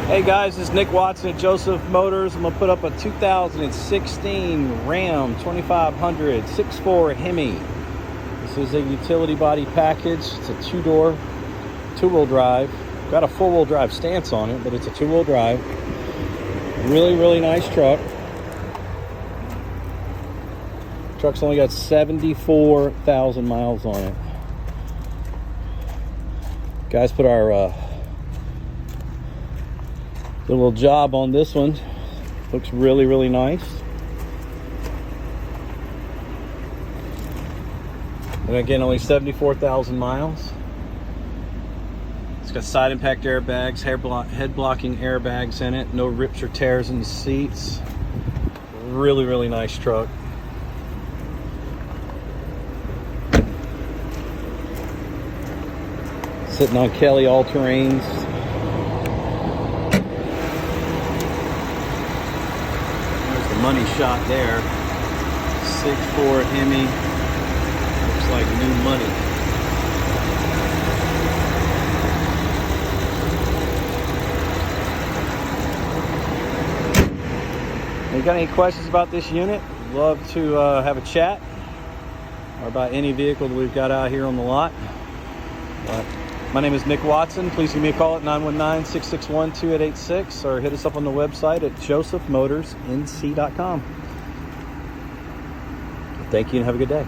Hey guys, this is Nick Watson at Joseph Motors. I'm going to put up a 2016 Ram 2500 6.4 Hemi. This is a utility body package. It's a two-door, two-wheel drive. Got a four-wheel drive stance on it, but it's a two-wheel drive. Really nice truck. Truck's only got 74,000 miles on it. Guys put our little job on this one. Looks really nice. And again, only 74,000 miles. It's got side impact airbags, head blocking airbags in it. No rips or tears in the seats. Really nice truck. Sitting on Kelly all-terrains. There's the money shot there. 6.4 Hemi. Looks like new money. You got any questions about this unit? Love to have a chat, or about any vehicle that we've got out here on the lot. My name is Nick Watson. Please give me a call at 919-661-2886 or hit us up on the website at josephmotorsnc.com. Thank you and have a good day.